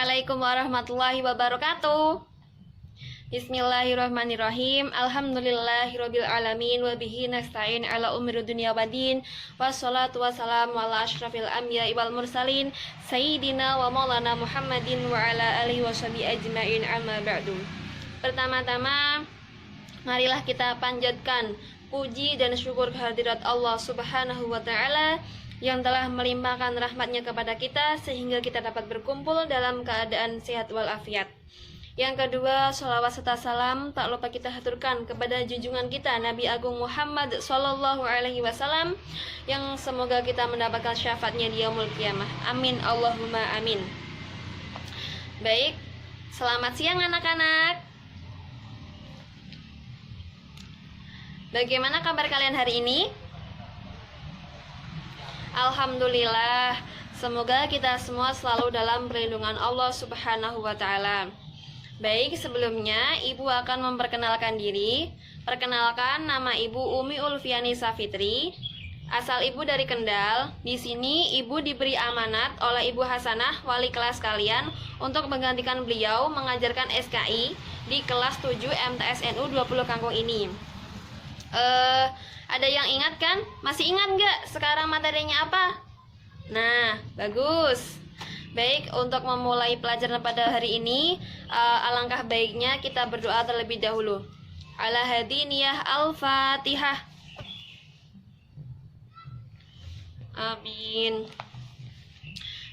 Assalamualaikum warahmatullahi wabarakatuh. Bismillahirrahmanirrahim. Alhamdulillahirabbil alamin wa bihi nasta'in ala umuri dunya waddin. Wassalatu wassalamu ala asyrafil anbiya'i wal mursalin sayyidina wa maulana Muhammadin wa ala alihi washabihi ajmain, amma ba'du. Pertama-tama, marilah kita panjatkan puji dan syukur kehadirat Allah Subhanahu wa ta'ala yang telah melimpahkan rahmatnya kepada kita sehingga kita dapat berkumpul dalam keadaan sehat walafiat. Yang kedua, sholawat serta salam tak lupa kita haturkan kepada junjungan kita Nabi Agung Muhammad Sallallahu Alaihi Wasallam yang semoga kita mendapatkan syafaatnya di yaumul qiyamah. Amin Allahumma amin. Baik, selamat siang anak-anak. Bagaimana kabar kalian hari ini? Alhamdulillah, semoga kita semua selalu dalam perlindungan Allah Subhanahu wa ta'ala. Baik, sebelumnya Ibu akan memperkenalkan diri. Perkenalkan, nama Ibu Umi Ulfiani Safitri. Asal Ibu dari Kendal. Di sini Ibu diberi amanat oleh Ibu Hasanah, wali kelas kalian, untuk menggantikan beliau mengajarkan SKI di kelas 7 MTSNU 20 Kangkung ini. Ada yang ingat kan? Masih ingat nggak sekarang materinya apa? Nah, bagus. Baik, untuk memulai pelajaran pada hari ini, alangkah baiknya kita berdoa terlebih dahulu. Ala hadiniyah al-fatihah. Amin.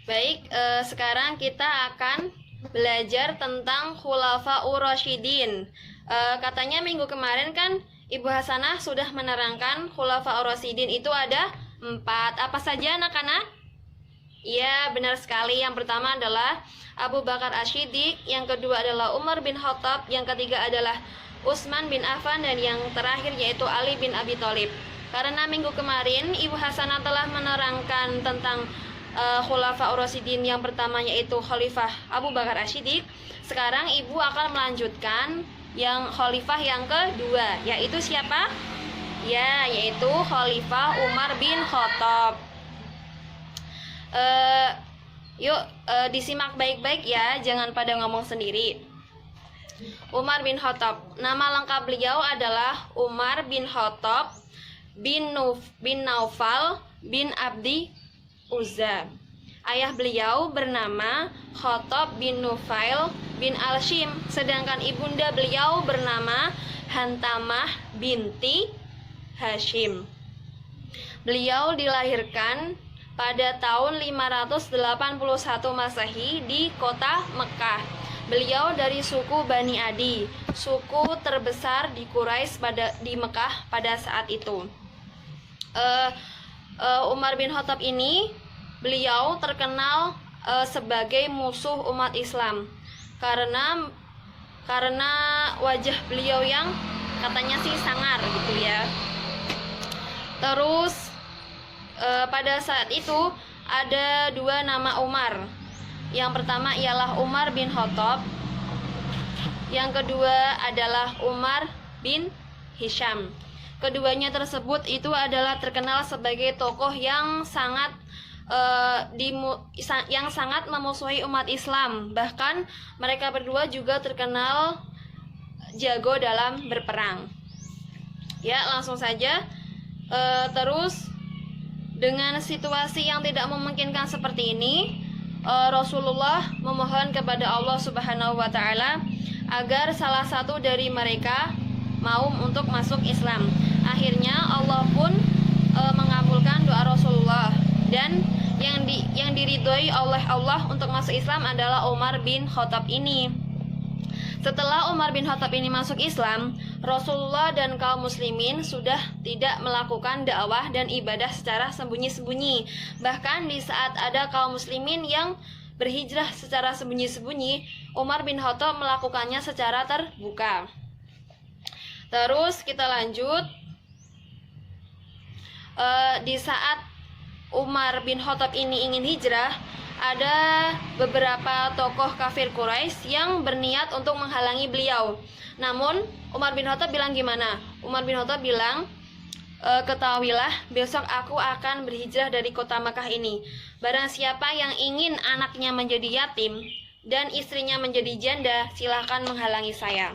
Baik, sekarang kita akan belajar tentang Khulafaur Rasyidin. Katanya minggu kemarin kan Ibu Hasanah sudah menerangkan Khulafaur Rasyidin itu ada 4. Apa saja anak-anak? Iya, benar sekali. Yang pertama adalah Abu Bakar Asy-Syiddiq, yang kedua adalah Umar bin Khattab, yang ketiga adalah Utsman bin Affan, dan yang terakhir yaitu Ali bin Abi Thalib. Karena minggu kemarin Ibu Hasanah telah menerangkan tentang Khulafaur Rasyidin yang pertama yaitu Khalifah Abu Bakar Asy-Syiddiq. Sekarang Ibu akan melanjutkan yang khalifah yang kedua, yaitu siapa? Ya, yaitu Khalifah Umar bin Khattab. Yuk, disimak baik-baik ya, jangan pada ngomong sendiri. Umar bin Khattab, nama lengkap beliau adalah Umar bin Khattab bin Naufal bin Abdi Uzza. Ayah beliau bernama Khattab bin Nufail bin Al-Shim, sedangkan ibunda beliau bernama Hantamah binti Hashim. Beliau dilahirkan pada tahun 581 Masehi di kota Mekah. Beliau dari suku Bani Adi, suku terbesar di Quraisy di Mekah pada saat itu. Umar bin Khattab ini beliau terkenal sebagai musuh umat Islam karena wajah beliau yang katanya sih sangar gitu ya. Terus pada saat itu ada 2 nama Umar. Yang pertama ialah Umar bin Khattab, yang kedua adalah Umar bin Hisham. Keduanya tersebut itu adalah terkenal sebagai tokoh yang sangat memusuhi umat Islam. Bahkan mereka berdua juga terkenal jago dalam berperang. Ya, langsung saja. Terus dengan situasi yang tidak memungkinkan seperti ini, Rasulullah memohon kepada Allah Subhanahu wa ta'ala agar salah satu dari mereka mau untuk masuk Islam. Akhirnya Allah pun mengabulkan doa Rasulullah, dan yang diridhoi oleh Allah untuk masuk Islam adalah Umar bin Khattab ini. Setelah Umar bin Khattab ini masuk Islam, Rasulullah dan kaum muslimin sudah tidak melakukan dakwah dan ibadah secara sembunyi-sembunyi. Bahkan di saat ada kaum muslimin yang berhijrah secara sembunyi-sembunyi, Umar bin Khattab melakukannya secara terbuka. Terus kita lanjut. Di saat Umar bin Khattab ini ingin hijrah, ada beberapa tokoh kafir Quraisy yang berniat untuk menghalangi beliau. Namun Umar bin Khattab bilang gimana? Umar bin Khattab bilang, ketahuilah besok aku akan berhijrah dari kota Makkah ini. Barang siapa yang ingin anaknya menjadi yatim, dan istrinya menjadi janda, silahkan menghalangi saya.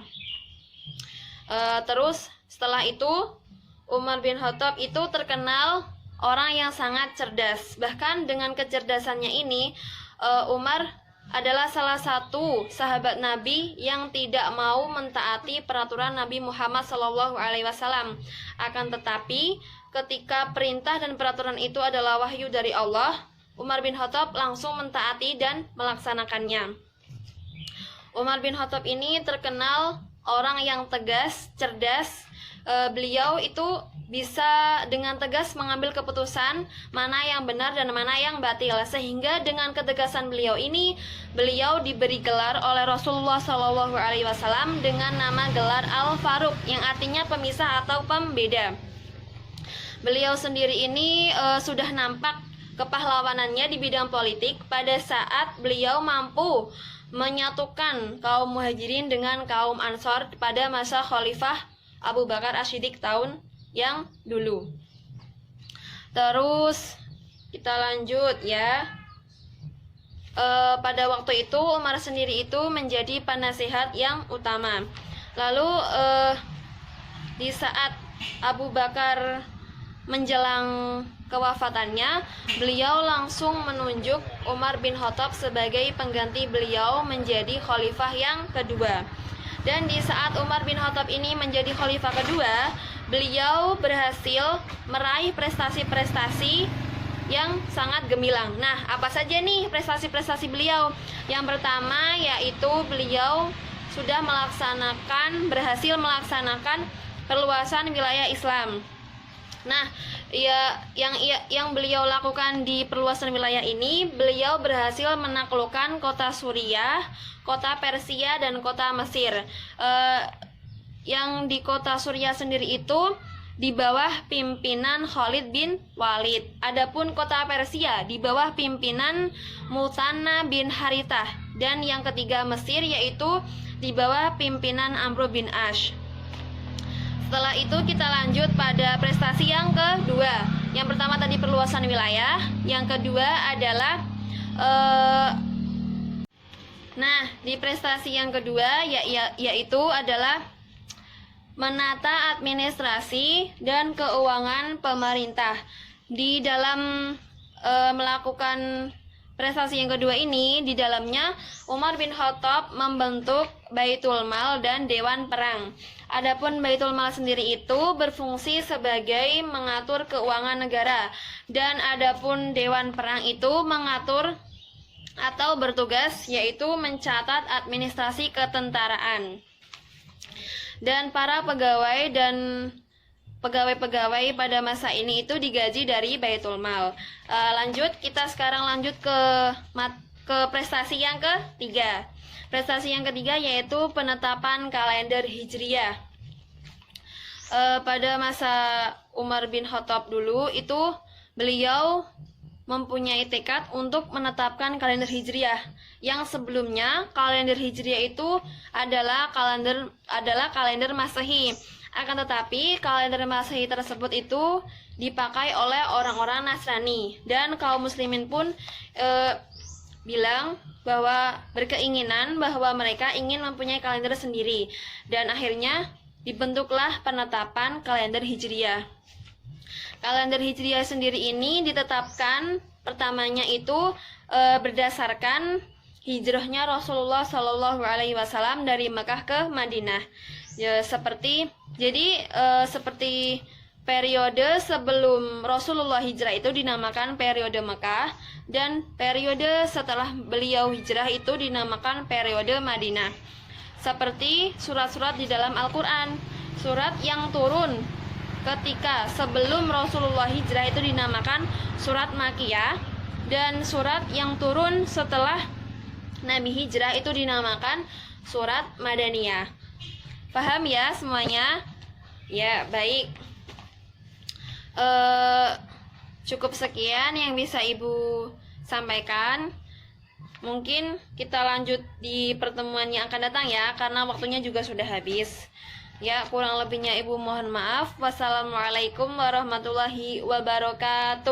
Terus setelah itu Umar bin Khattab itu terkenal orang yang sangat cerdas. Bahkan dengan kecerdasannya ini Umar adalah salah satu sahabat Nabi yang tidak mau mentaati peraturan Nabi Muhammad SAW. Akan tetapi ketika perintah dan peraturan itu adalah wahyu dari Allah, Umar bin Khattab langsung mentaati dan melaksanakannya. Umar bin Khattab ini terkenal orang yang tegas, cerdas. Beliau itu bisa dengan tegas mengambil keputusan mana yang benar dan mana yang batil, sehingga dengan ketegasan beliau ini beliau diberi gelar oleh Rasulullah SAW dengan nama gelar Al-Faruq, yang artinya pemisah atau pembeda. Beliau sendiri ini sudah nampak kepahlawanannya di bidang politik pada saat beliau mampu menyatukan kaum muhajirin dengan kaum ansor pada masa Khalifah Abu Bakar As-Siddiq tahun yang dulu. Terus kita lanjut ya. Pada waktu itu Umar sendiri itu menjadi penasehat yang utama. Lalu di saat Abu Bakar menjelang kewafatannya, beliau langsung menunjuk Umar bin Khattab sebagai pengganti beliau menjadi khalifah yang kedua. Dan di saat Umar bin Khattab ini menjadi khalifah kedua, beliau berhasil meraih prestasi-prestasi yang sangat gemilang. Nah, apa saja nih prestasi-prestasi beliau? Yang pertama yaitu beliau sudah berhasil melaksanakan perluasan wilayah Islam. Nah, yang beliau lakukan di perluasan wilayah ini, beliau berhasil menaklukkan kota Suriah, kota Persia, dan kota Mesir. Yang di kota Suriah sendiri itu di bawah pimpinan Khalid bin Walid. Adapun kota Persia di bawah pimpinan Muthanna bin Harithah. Dan yang ketiga Mesir yaitu di bawah pimpinan Amr bin Ash. Setelah itu kita lanjut pada prestasi yang kedua. Yang pertama tadi perluasan wilayah, yang kedua adalah di prestasi yang kedua yaitu adalah menata administrasi dan keuangan pemerintah. Di dalam melakukan prestasi yang kedua ini, di dalamnya Umar bin Khattab membentuk Baitul Mal dan Dewan Perang. Adapun Baitul Mal sendiri itu berfungsi sebagai mengatur keuangan negara, dan adapun Dewan Perang itu mengatur atau bertugas yaitu mencatat administrasi ketentaraan. Dan para pegawai dan pegawai-pegawai pada masa ini itu digaji dari Baitul Mal. Kita sekarang lanjut ke prestasi yang ketiga. Prestasi yang ketiga yaitu penetapan kalender Hijriah. Pada masa Umar bin Khattab dulu itu beliau mempunyai tekad untuk menetapkan kalender Hijriah. Yang sebelumnya kalender Hijriah itu adalah kalender Masehi. Akan tetapi kalender Masehi tersebut itu dipakai oleh orang-orang Nasrani, dan kaum muslimin pun bilang bahwa berkeinginan bahwa mereka ingin mempunyai kalender sendiri, dan akhirnya dibentuklah penetapan kalender Hijriah. Kalender Hijriah sendiri ini ditetapkan pertamanya itu berdasarkan hijrahnya Rasulullah SAW dari Mekah ke Madinah. Seperti periode sebelum Rasulullah hijrah itu dinamakan periode Mekah, dan periode setelah beliau hijrah itu dinamakan periode Madinah. Seperti surat-surat di dalam Al-Quran, surat yang turun ketika sebelum Rasulullah hijrah itu dinamakan surat Makkiyah, dan surat yang turun setelah Nabi hijrah itu dinamakan surat Madaniyah. Paham ya semuanya? Ya, baik. Cukup sekian yang bisa Ibu sampaikan. Mungkin kita lanjut di pertemuan yang akan datang ya, karena waktunya juga sudah habis. Ya, kurang lebihnya Ibu mohon maaf. Wassalamualaikum warahmatullahi wabarakatuh.